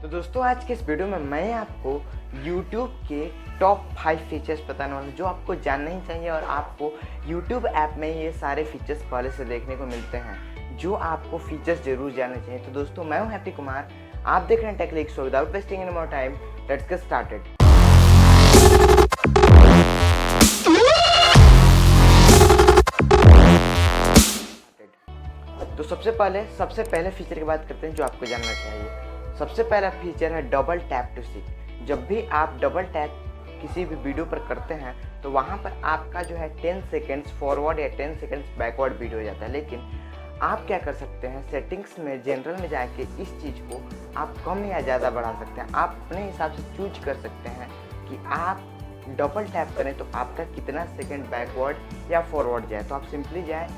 तो दोस्तों आज के इस वीडियो में मैं आपको YouTube के टॉप 5 फीचर्स बताने वाला हूँ जो आपको जानना ही चाहिए और आपको YouTube ऐप में ये सारे फीचर्स पहले से देखने को मिलते हैं जो आपको फीचर्स जरूर जानने चाहिए। तो दोस्तों मैं हूँ हैप्पी कुमार, आप देख रहे हैं Tech Leaks. So without wasting any more time let's get started. तो सबसे पहले फीचर की बात करते हैं जो आपको जानना चाहिए। सबसे पहला फीचर है डबल टैप टू सी। जब भी आप डबल टैप किसी भी वीडियो पर करते हैं तो वहाँ पर आपका जो है 10 सेकेंड्स फॉरवर्ड या 10 सेकेंड्स बैकवर्ड वीडियो हो जाता है। लेकिन आप क्या कर सकते हैं, सेटिंग्स में जनरल में जाके इस चीज़ को आप कम या ज़्यादा बढ़ा सकते हैं। आप अपने हिसाब से चूज कर सकते हैं कि आप डबल टैप करें तो आपका कितना सेकेंड बैकवर्ड या फॉरवर्ड जाए। तो आप सिंपली जाए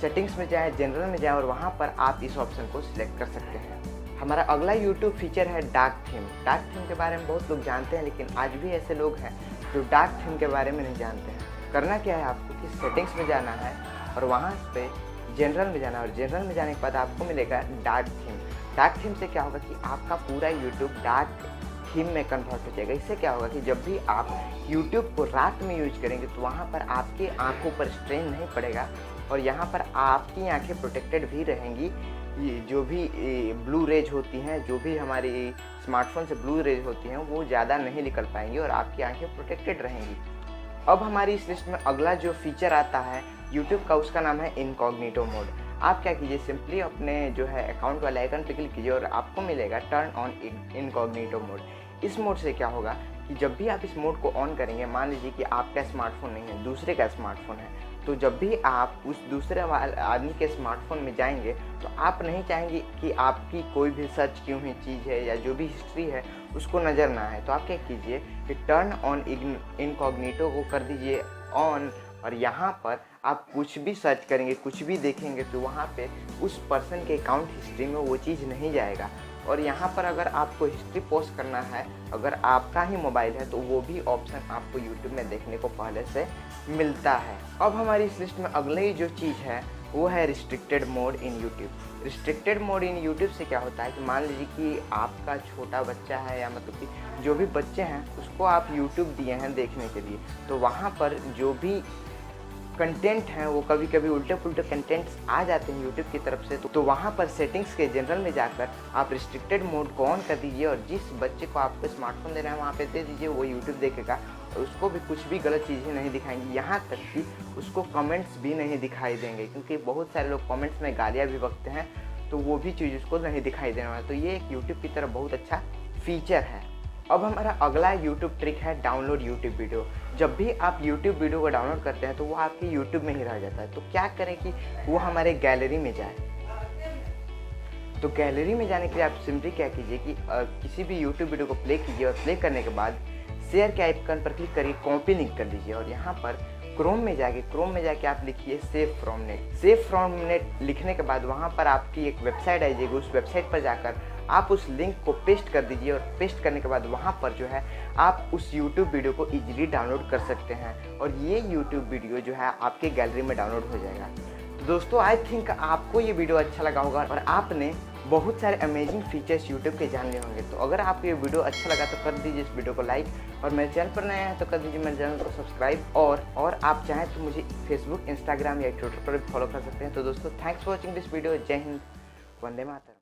सेटिंग्स में जाए, जनरल में जाए और वहाँ पर आप इस ऑप्शन को सिलेक्ट कर सकते हैं। हमारा अगला YouTube फीचर है डार्क थीम। डार्क थीम के बारे में बहुत लोग जानते हैं लेकिन आज भी ऐसे लोग हैं जो डार्क थीम के बारे में नहीं जानते हैं। करना क्या है, आपको कि सेटिंग्स में जाना है और वहाँ पे जनरल में जाना है और जनरल में जाने के बाद आपको मिलेगा डार्क थीम। डार्क थीम से क्या होगा कि आपका पूरा YouTube डार्क थीम में कन्वर्ट हो जाएगा। इससे क्या होगा कि जब भी आप YouTube को रात में यूज करेंगे तो वहाँ पर आपकी आंखों पर स्ट्रेन नहीं पड़ेगा और यहाँ पर आपकी आंखें प्रोटेक्टेड भी रहेंगी। ये जो भी ब्लू रेज होती हैं, जो भी हमारी स्मार्टफोन से ब्लू रेज होती हैं वो ज़्यादा नहीं निकल पाएंगी और आपकी आंखें प्रोटेक्टेड रहेंगी। अब हमारी इस लिस्ट में अगला जो फीचर आता है YouTube का, उसका नाम है इनकॉग्निटो मोड। आप क्या कीजिए, सिंपली अपने जो है अकाउंट वाले आइकन पर क्लिक कीजिए और आपको मिलेगा टर्न ऑन इनकॉग्निटो मोड। इस मोड से क्या होगा कि जब भी आप इस मोड को ऑन करेंगे, मान लीजिए कि आपका स्मार्टफोन नहीं है, दूसरे का स्मार्टफोन है, तो जब भी आप उस दूसरे आदमी के स्मार्टफोन में जाएंगे तो आप नहीं चाहेंगे कि आपकी कोई भी सर्च की हुई चीज़ है या जो भी हिस्ट्री है उसको नज़र ना आए। तो आप क्या कीजिए कि टर्न ऑन इनकॉग्निटो को कर दीजिए ऑन और यहाँ पर आप कुछ भी सर्च करेंगे, कुछ भी देखेंगे तो वहाँ पे उस पर्सन के अकाउंट हिस्ट्री में वो चीज़ नहीं जाएगा। और यहाँ पर अगर आपको हिस्ट्री पोस्ट करना है, अगर आपका ही मोबाइल है, तो वो भी ऑप्शन आपको YouTube में देखने को पहले से मिलता है। अब हमारी इस लिस्ट में अगली जो चीज़ है वो है restricted mode in YouTube। Restricted mode in YouTube से क्या होता है कि मान लीजिए कि आपका छोटा बच्चा है या मतलब कि जो भी बच्चे हैं उसको आप YouTube दिए हैं देखने के लिए, तो वहाँ पर जो भी कंटेंट हैं वो कभी कभी उल्टे पुल्टे कंटेंट्स आ जाते हैं YouTube की तरफ से। तो वहाँ पर सेटिंग्स के जनरल में जाकर आप रिस्ट्रिक्टेड मोड को ऑन कर दीजिए और जिस बच्चे को आपको स्मार्टफोन देना है वहाँ पे दे दीजिए, वो YouTube देखेगा और उसको भी कुछ भी गलत चीज़ें नहीं दिखाएंगी, यहाँ तक कि उसको कमेंट्स भी नहीं दिखाई देंगे क्योंकि बहुत सारे लोग कमेंट्स में गालियाँ भी बकते हैं, तो वो भी चीज़ उसको नहीं दिखाई देने वाला। तो ये एक YouTube की तरफ बहुत अच्छा फीचर है। अब हमारा अगला YouTube ट्रिक है डाउनलोड YouTube वीडियो। जब भी आप YouTube वीडियो को डाउनलोड करते हैं तो वो आपके YouTube में ही रह जाता है। तो क्या करें कि वो हमारे गैलरी में जाए। तो गैलरी में जाने के लिए आप सिंपली क्या कीजिए कि किसी भी YouTube वीडियो को प्ले कीजिए और प्ले करने के बाद शेयर के आइकन पर क्लिक करिए, कॉपी लिंक कर दीजिए और यहाँ पर क्रोम में जाके आप लिखिए save from net. Save from net लिखने के बाद वहाँ पर आपकी एक वेबसाइट आ जाएगी, उस वेबसाइट पर जाकर आप उस लिंक को पेस्ट कर दीजिए और पेस्ट करने के बाद वहाँ पर जो है आप उस YouTube वीडियो को इजीली डाउनलोड कर सकते हैं और ये YouTube वीडियो जो है आपके गैलरी में डाउनलोड हो जाएगा। तो दोस्तों आई थिंक आपको ये वीडियो अच्छा लगा होगा और आपने बहुत सारे अमेजिंग फीचर्स YouTube के जान लिए होंगे। तो अगर आपको ये वीडियो अच्छा लगा तो कर दीजिए इस वीडियो को लाइक और मेरे चैनल पर नया है तो कर दीजिए मेरे चैनल को सब्सक्राइब और आप चाहें तो मुझे फेसबुक, इंस्टाग्राम या ट्विटर पर भी फॉलो कर सकते हैं। तो दोस्तों thanks for watching this video. जय हिंद, वंदे मातरम।